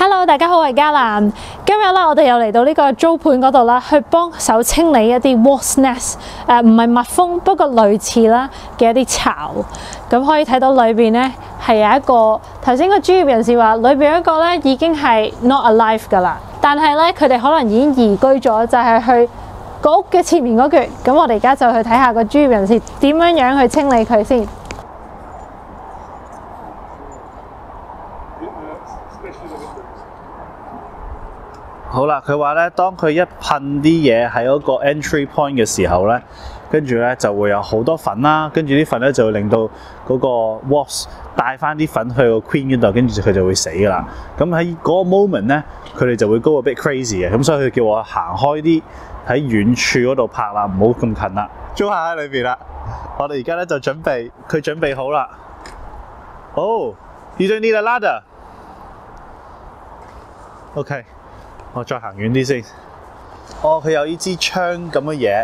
Hello， 大家好，我係嘉蘭。今日咧，我哋又嚟到呢個租盤嗰度啦，去幫手清理一啲 wasp nest， 唔係蜜蜂，不過類似啦嘅一啲巢。咁可以睇到裏邊咧係有一個頭先個專業人士話，裏邊有一個咧已經係 not alive 㗎啦，但係咧佢哋可能已經移居咗，就係去個屋嘅前面嗰橛。咁我哋而家就去睇下個專業人士點樣去清理佢先。好啦，佢話咧，當佢一噴啲嘢喺嗰個 entry point 嘅時候咧，跟住咧就會有好多粉啦，跟住啲粉咧就會令到嗰個 wasp 帶翻啲粉去個 queen 嗰度，跟住佢就會死噶啦。咁喺嗰個 moment 咧，佢哋就會 go a bit crazy 嘅，咁所以佢叫我行開啲喺遠處嗰度拍啦，唔好咁近啦，租下喺裏邊啦。我哋而家咧就準備，佢準備好啦。Oh, you don't need a ladder. OK。我再行遠啲先。哦，佢有呢支槍咁嘅嘢，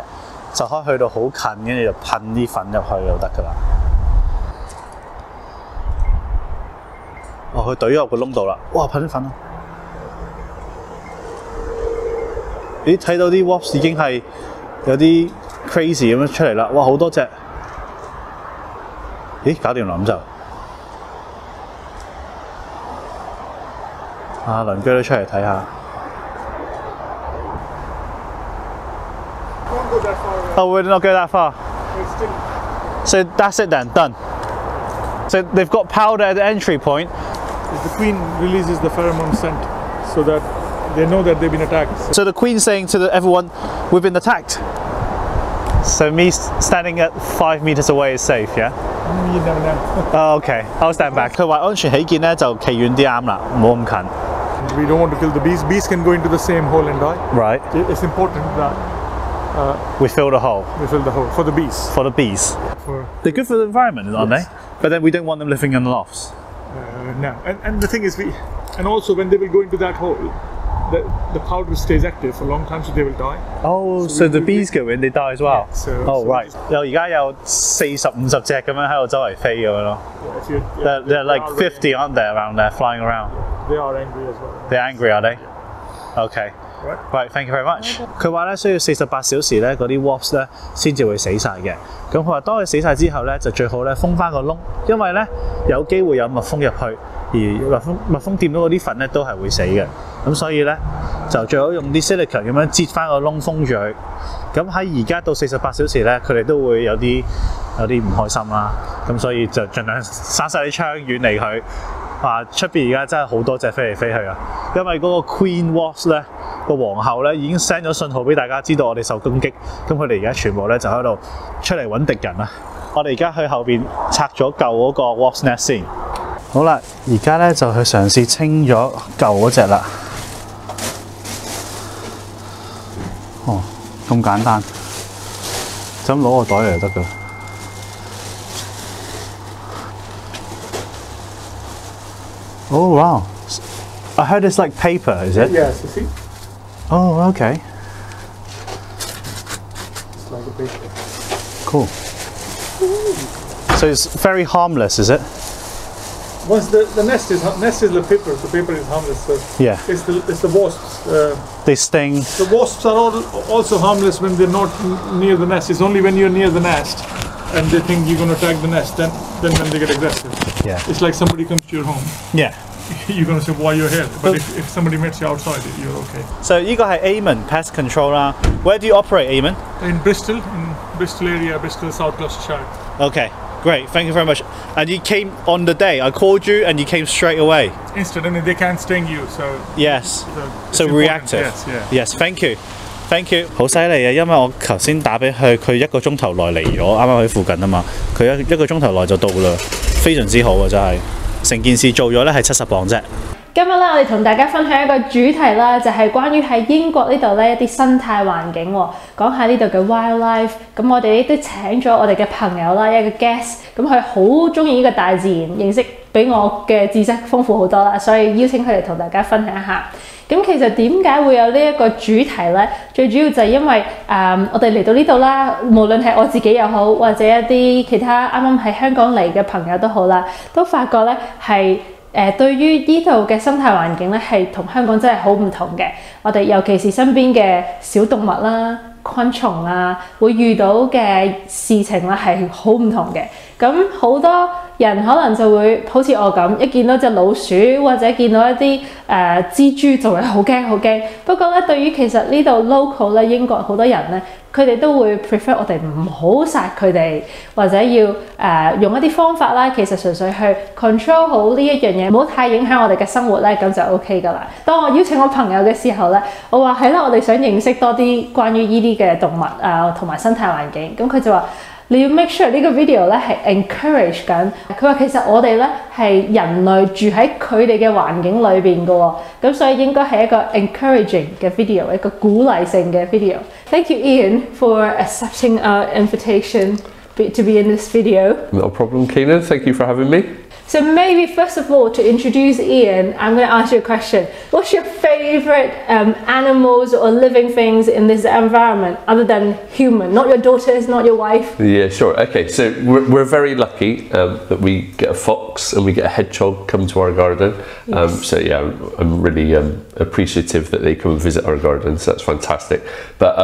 就可以去到好近，跟住就噴啲粉入去就得㗎啦。哦，佢懟咗入個窿度啦！哇，噴啲粉啊！咦，睇到啲 wasp 已經係有啲 crazy 咁樣出嚟啦！哇，好多隻！咦，搞掂啦咁就。啊，鄰居都出嚟睇下。Oh, we're not go that far. So that's it then, done. So they've got powder at the entry point. The queen releases the pheromone scent so that they know that they've been attacked. So the queen's saying to everyone, we've been attacked. So me standing at 5 meters away is safe, yeah? You never know. Oh, okay, I'll stand back. 佢話安全起見咧就企遠啲啱啦，唔好咁近。We don't want to kill the bees. Bees can go into the same hole and die. Right. It's important that we fill the hole. We fill the hole for the bees. For the bees. They're good for the environment, aren't they? But then we don't want them living in the lofts. No. And the thing is, and also when they will go into that hole, the powder stays active for a long time, so they will die. Oh, so the bees go in, they die as well. Yeah, oh, right. 而家有40-50隻咁樣喺度周圍飛咁樣咯。They're like 50, aren't they, around there, flying around? They are angry as well. They're angry, are they? Okay. Right, thank you very much. 佢話咧需要48小時咧，嗰啲 wasps 咧先至會死晒嘅。咁佢話當佢死晒之後咧，就最好咧封翻個窿，因為咧有機會有蜜蜂入去，而蜜蜂掂到嗰啲粉咧都係會死嘅。咁所以咧就最好用啲 silicone 咁樣擠翻個窿封住佢。咁喺而家到48小時咧，佢哋都會有啲唔開心啦。咁所以就盡量閂晒啲窗，遠離佢。出邊而家真係好多隻飛嚟飛去啊！因為嗰個 Queen Wasp 咧，個皇后咧已經 send 咗信號俾大家知道我哋受攻擊，咁佢哋而家全部咧就喺度出嚟揾敵人啦。我哋而家去後邊拆咗舊嗰個 Wasp Nest 先。好啦，而家咧就去嘗試清咗舊嗰隻啦。哦，咁簡單，就咁攞個袋嚟就得㗎啦。Oh wow! I heard it's like paper, is it? Yes, you see. Oh, okay. It's like a paper. Cool. So it's very harmless, is it? Once the nest is the paper, the paper is harmless. So yeah. It's the wasps. They sting. The wasps are also harmless when they're not near the nest. It's only when you're near the nest and they think you're going to attack the nest, then when they get aggressive. Yeah. It's like somebody comes to your home. Yeah. You're going to say why you're here. But if somebody meets you outside, you're okay. So 呢個係 Eamon Pest Control 啦。Where do you operate, Eamon? In Bristol area, Bristol, South Gloucestershire. Okay, great. Thank you very much. And you came on the day. I called you and you came straight away. Instant, and they can't sting you, so. Yes. So reactive. Yes, yeah. Yes, thank you. Thank you， 好犀利啊！因為我頭先打俾佢，佢1個鐘頭內嚟咗，啱啱喺附近啊嘛，佢一個鐘頭內就到啦，非常之好啊！真係，成件事做咗咧係70磅啫。今日咧，我哋同大家分享一個主題啦，就係關於喺英國呢度咧一啲生態環境喎，講下呢度嘅 wildlife。咁我哋亦都請咗我哋嘅朋友啦，一個 guest， 咁佢好中意呢個大自然，認識比我嘅知識豐富好多啦，所以邀請佢嚟同大家分享一下。咁其實點解會有呢一個主題呢？最主要就係因為我哋嚟到呢度啦，無論係我自己又好，或者一啲其他啱啱喺香港嚟嘅朋友都好啦，都發覺呢係對於呢度嘅生態環境咧，係同香港真係好唔同嘅。我哋尤其是身邊嘅小動物啦、昆蟲啊，會遇到嘅事情啦係好唔同嘅。咁好多人可能就會好似我咁，一見到隻老鼠或者見到一啲蜘蛛就會好驚好驚。不過咧，對於其實呢度 local 咧，英國好多人咧，佢哋都會 prefer 我哋唔好殺佢哋，或者要用一啲方法啦，其實純粹去 control 好呢一樣嘢，唔好太影響我哋嘅生活咧，咁就 OK 噶啦。當我邀請我朋友嘅時候咧，我話係啦，我哋想認識多啲關於呢啲嘅動物同埋生態環境，咁佢就話，你要 make sure 呢個 video 咧係 encourage 緊，佢話其實我哋咧係人類住喺佢哋嘅環境裏邊嘅喎，咁所以應該係一個 encouraging 嘅 video， 一個鼓勵性嘅 video。Thank you, Ian, for accepting our invitation to be in this video. Not a problem, Keenan. Thank you for having me. So maybe first of all, to introduce Ian, I'm going to ask you a question. What's your favourite animals or living things in this environment other than human? Not your daughters, not your wife? Yeah, sure. Okay, so we're very lucky that we get a fox and we get a hedgehog come to our garden. Yes. So yeah, I'm really appreciative that they come and visit our garden. So that's fantastic. But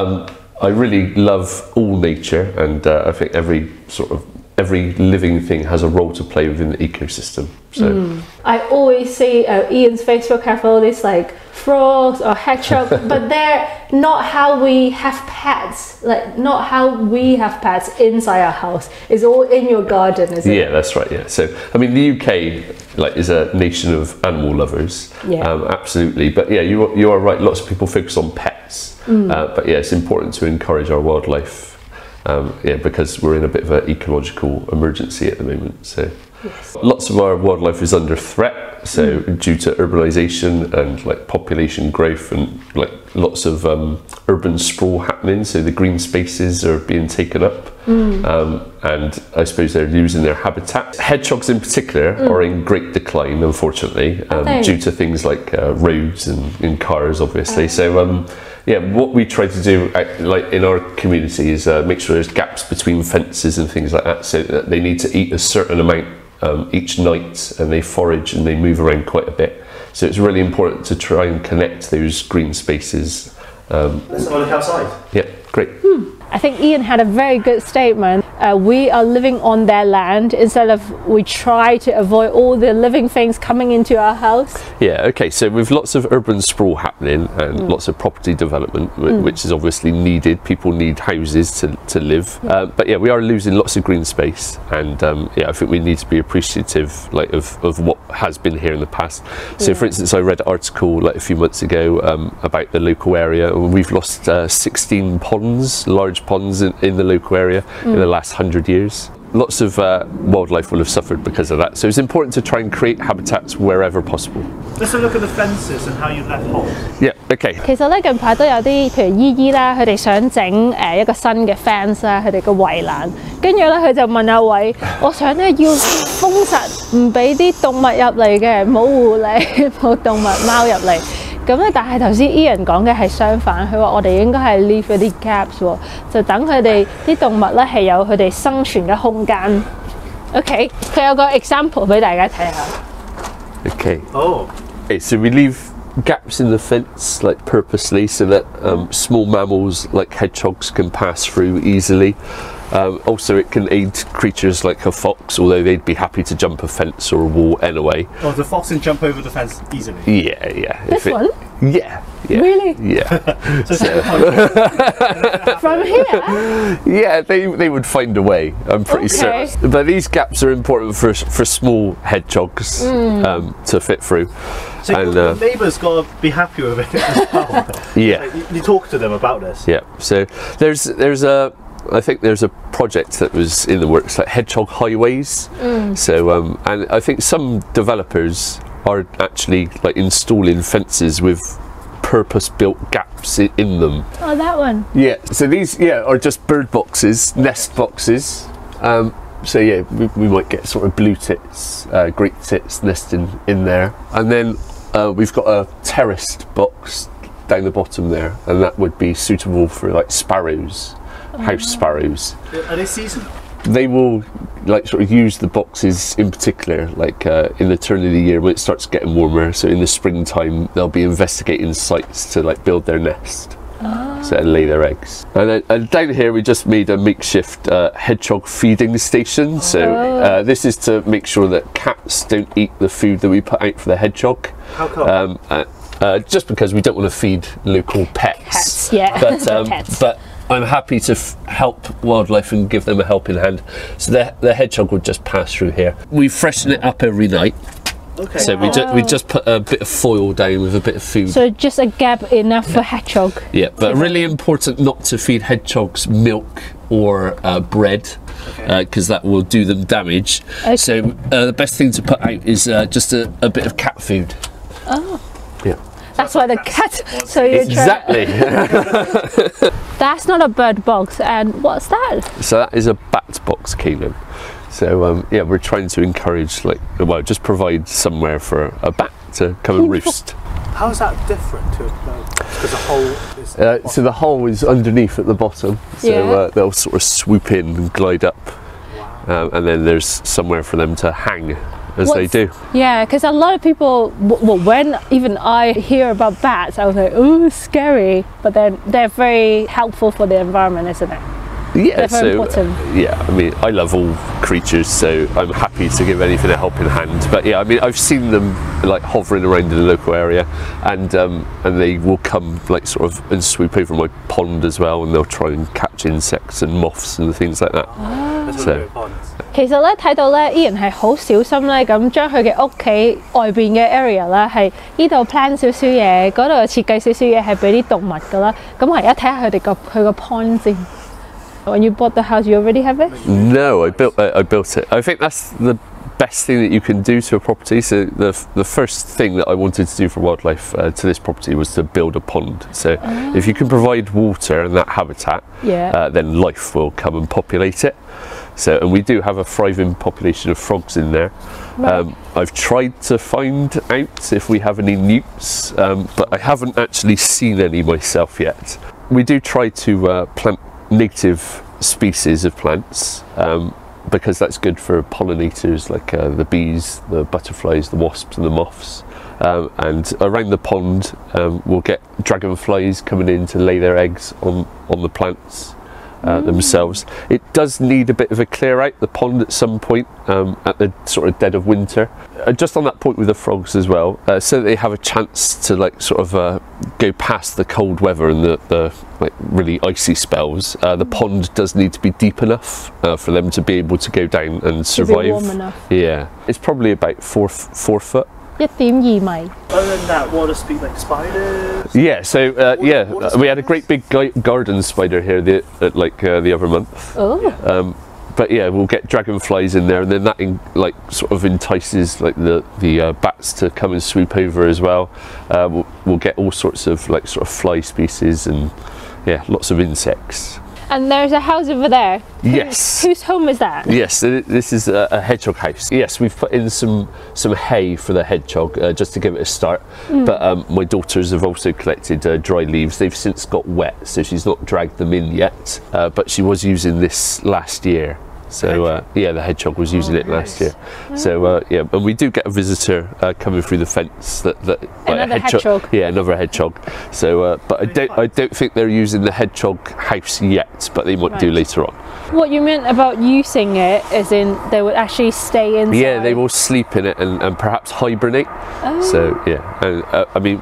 I really love all nature, and I think every living thing has a role to play within the ecosystem. So I always see Ian's Facebook have all these like frogs or hedgehogs, but they're not how we have pets. Like not how we have pets inside our house. It's all in your garden, isn't it? Yeah, that's right. Yeah. So I mean, the UK is a nation of animal lovers. Yeah. Absolutely. But yeah, you are right. Lots of people focus on pets. But yeah, it's important to encourage our wildlife. Because we're in a bit of an ecological emergency at the moment. So yes. Lots of our wildlife is under threat. So due to urbanisation and like population growth and like lots of urban sprawl happening, so the green spaces are being taken up, and I suppose they're losing their habitat. Hedgehogs in particular are in great decline, unfortunately, due to things like roads and cars, obviously. So yeah, what we try to do like in our community is make sure there's gaps between fences and things like that, so that they need to eat a certain amount each night, and they forage and they move around quite a bit. So it's really important to try and connect those green spaces. Let's have a look outside. Yeah, great. I think Ian had a very good statement. We are living on their land instead of we try to avoid all the living things coming into our house. Yeah, okay, so with lots of urban sprawl happening and lots of property development, which is obviously needed, people need houses to live. But yeah, we are losing lots of green space, and yeah, I think we need to be appreciative of what has been here in the past. So for instance, I read an article like a few months ago about the local area, and we've lost 16 ponds, large ponds in the local area in the last 100 years. Lots of wildlife will have suffered because of that. So it's important to try and create habitats wherever possible. Let's have a look at the fences and how you left holes. Yeah, okay. 其實咧近排都有啲譬如姨姨啦，佢哋想整一個新嘅 fence 啦，佢哋個圍欄，跟住咧佢就問阿偉，我想咧要封實，唔俾啲動物入嚟嘅，冇狐狸、冇動物貓入嚟。咁咧，但係頭先 Ian 講嘅係相反，佢話我哋應該係 leave 嗰啲 gaps 喎，就等佢哋啲動物咧係有佢哋生存嘅空間。OK， 佢有個 example 俾大家睇下。Okay. Oh. Okay, so we leave gaps in the fence like purposely so that small mammals like hedgehogs can pass through easily. Also, it can aid creatures like a fox, although they'd be happy to jump a fence or a wall anyway. Oh, the fox can jump over the fence easily? Yeah, yeah. This one? Yeah, yeah. Really? Yeah. From here? Yeah, they would find a way, I'm pretty certain. But these gaps are important for small hedgehogs to fit through. So and, the neighbours got to be happy with it as well. Yeah. You talk to them about this? Yeah, so I think there's a project that was in the works, like Hedgehog Highways. So, and I think some developers are actually like installing fences with purpose-built gaps in them. Oh, that one. Yeah. So these, are just bird boxes, nest boxes. So yeah, we might get sort of blue tits, great tits nesting in there, and then we've got a terraced box down the bottom there, and that would be suitable for like sparrows. House sparrows. Are they seasonal? they will like sort of use the boxes in particular, like in the turn of the year when it starts getting warmer. So in the springtime, they'll be investigating sites to like build their nest. So and lay their eggs. And then down here we just made a makeshift hedgehog feeding station. So this is to make sure that cats don't eat the food that we put out for the hedgehog. How come? Just because we don't want to feed local pets. Pets, yeah. But, Pets. but I'm happy to help wildlife and give them a helping hand. So the hedgehog would just pass through here. We freshen it up every night. Okay. So we just put a bit of foil down with a bit of food. So just a gap enough for hedgehog. Yeah, but really important not to feed hedgehogs milk or bread, because that will do them damage. Okay. So the best thing to put out is just a bit of cat food. Oh. Yeah. That's why the cat. So you're Exactly. That's not a bird box, and what's that? So that is a bat box, Kaelin. So yeah, we're trying to encourage, like, well, just provide somewhere for a bat to come and roost. How is that different to a bird? Because the hole is. So the hole is underneath at the bottom, so they'll sort of swoop in and glide up, and then there's somewhere for them to hang as they do. Yeah, because a lot of people, well, when even I hear about bats, I was like, oh, scary. But then they're very helpful for the environment, isn't it? Yeah, They're very important. Yeah, I mean, I love all creatures, so I'm happy to give anything a helping hand. But yeah, I mean, I've seen them like hovering around in the local area, and they will come like sort of and swoop over my pond as well, and they'll try and catch insects and moths and things like that. So. 其實咧睇到咧，Ian 係好小心咧咁將佢嘅屋企外邊嘅 area 咧係呢度 plan 少少嘢，嗰度又設計少少嘢係俾啲動物噶啦。咁我而家睇下佢個 pond 先。When you bought the house, you already have it? No, I built it. I think that's the best thing that you can do to a property. So the first thing that I wanted to do for wildlife to this property was to build a pond. So if you can provide water and that habitat, then life will come and populate it. So, and we do have a thriving population of frogs in there. Right. I've tried to find out if we have any newts, but I haven't actually seen any myself yet. We do try to plant native species of plants, because that's good for pollinators like the bees, the butterflies, the wasps and the moths. And around the pond we'll get dragonflies coming in to lay their eggs on the plants themselves. It does need a bit of a clear out, the pond, at some point at the sort of dead of winter. Just on that point with the frogs as well, so that they have a chance to like sort of go past the cold weather and the like really icy spells. The pond does need to be deep enough for them to be able to go down and survive. To be warm enough. Yeah, it's probably about 4 foot. 1.2 米。 Other than that, what does speak like spiders? Yeah, so we had a great big garden spider here the other month. Oh. But yeah, we'll get dragonflies in there, and then that like sort of entices like the bats to come and swoop over as well. We'll get all sorts of like sort of fly species and yeah, lots of insects. And there's a house over there. Yes. Whose home is that? Yes, this is a hedgehog house. Yes, we've put in some hay for the hedgehog just to give it a start. But my daughters have also collected dry leaves. They've since got wet, so she's not dragged them in yet. But she was using this last year. So yeah, the hedgehog was using it last year. So yeah, and we do get a visitor coming through the fence. That another hedgehog. Yeah, another hedgehog. So, but I don't think they're using the hedgehog house yet, but they might do later on. What you meant about using it is in they would actually stay inside? Yeah, they will sleep in it and perhaps hibernate. Oh. So yeah, and I mean,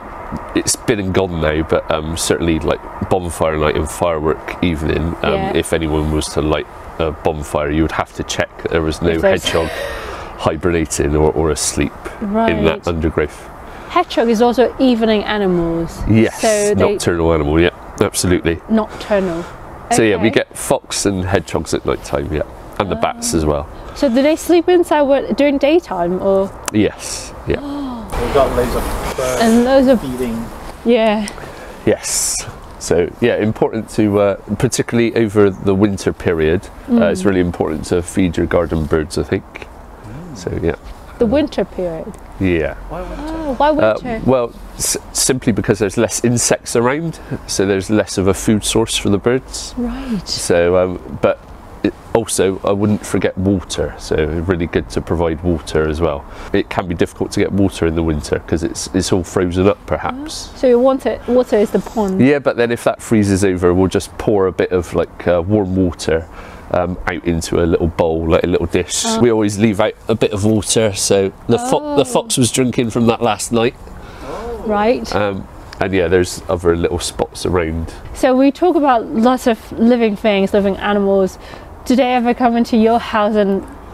it's been and gone now, but certainly like bonfire night and firework evening, if anyone was to light a bonfire, you would have to check that there was no hedgehog hibernating or asleep in that undergrowth. Hedgehog is also evening animals. Yes, so nocturnal animal, yeah, absolutely. Nocturnal. Okay. So yeah, we get fox and hedgehogs at night time, yeah, and the bats as well. So do they sleep inside during daytime or? Yes, yeah. We've got loads of birds and loads of feeding. Yeah. Yes. So yeah, important to, particularly over the winter period, it's really important to feed your garden birds, I think. So yeah. The winter period? Yeah. Why winter? Oh, why winter? Well, simply because there's less insects around, so there's less of a food source for the birds. Right. So, but also, I wouldn't forget water, so really good to provide water as well. It can be difficult to get water in the winter because it's all frozen up perhaps. So your water is the pond? Yeah, but then if that freezes over, we'll just pour a bit of like warm water out into a little bowl, like a little dish. We always leave out a bit of water, so the fox was drinking from that last night. Right. And yeah, there's other little spots around. So we talk about lots of living things, living animals. Do they ever come into your house?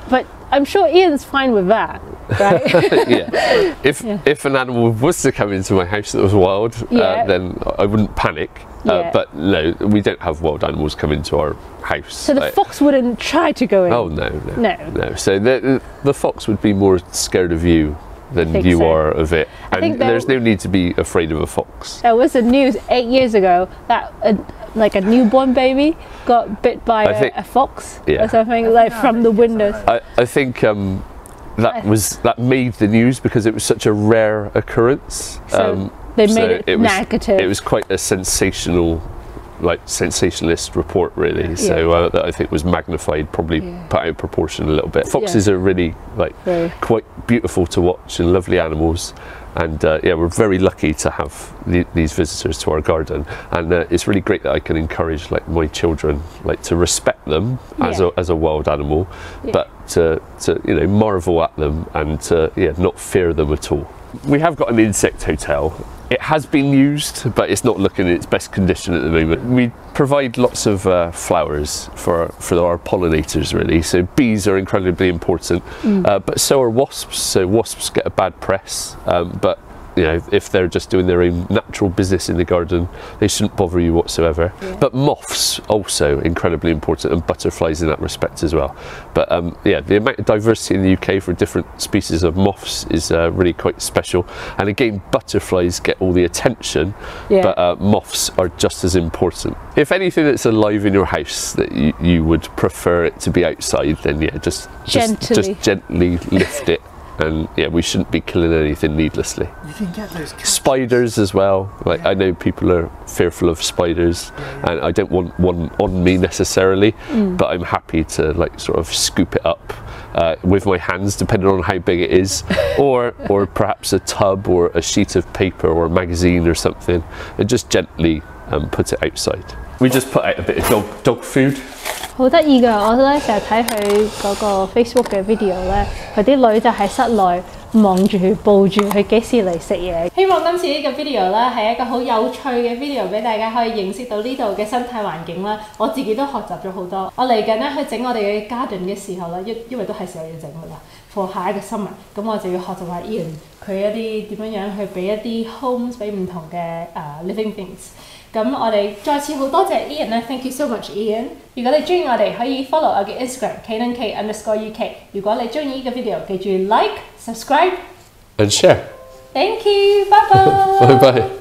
But I'm sure Ian's fine with that, right? Yeah. If an animal was to come into my house that was wild, then I wouldn't panic. But no, we don't have wild animals come into our house. So the fox wouldn't try to go in? Oh no. So the fox would be more scared of you than you are of it, and there's no need to be afraid of a fox. There was a news 8 years ago that like a newborn baby got bit by a fox or something, like from the windows. I think that made the news because it was such a rare occurrence. So they made it negative. It was quite a sensationalist report really, so that I think was magnified, probably put out of proportion a little bit. Foxes are really quite beautiful to watch and lovely animals, and we're very lucky to have these visitors to our garden, and it's really great that I can encourage like my children to respect them as a wild animal, but to marvel at them and to not fear them at all. We have got an insect hotel. It has been used, but it's not looking in its best condition at the moment. We provide lots of flowers for our pollinators really, so bees are incredibly important, but so are wasps. So wasps get a bad press, but if they're just doing their own natural business in the garden, they shouldn't bother you whatsoever. But moths also incredibly important, and butterflies in that respect as well. But the amount of diversity in the UK for different species of moths is really quite special. And again, butterflies get all the attention, but moths are just as important. If anything that's alive in your house that you would prefer it to be outside, then just gently lift it. And we shouldn't be killing anything needlessly. You can get those spiders as well. I know people are fearful of spiders, and I don't want one on me necessarily, but I'm happy to sort of scoop it up with my hands, depending on how big it is, or perhaps a tub or a sheet of paper or a magazine or something, and just gently put it outside. We just put out a bit of dog food. 好得意㗎！我咧成日睇佢嗰個 Facebook 嘅 video 咧，佢啲女就喺室內望住佢，抱住佢幾時嚟食嘢。希望今次呢個 video 咧係一個好有趣嘅 video， 俾大家可以認識到呢度嘅生態環境啦。我自己都學習咗好多。我嚟緊咧去整我哋嘅 garden 嘅時候咧，因為都係時候要整㗎啦。for 下一個 summer， 咁我就要學習下 Ian 佢一啲點樣去俾一啲 homes 俾唔同嘅living things。咁我哋再次好多謝 Ian 咧 ，thank you so much Ian。如果你中意我哋，可以 follow 我嘅 Instagram KNK_UK。如果你中意呢個 video， 記住 like、subscribe and share。Thank you，拜拜。拜拜。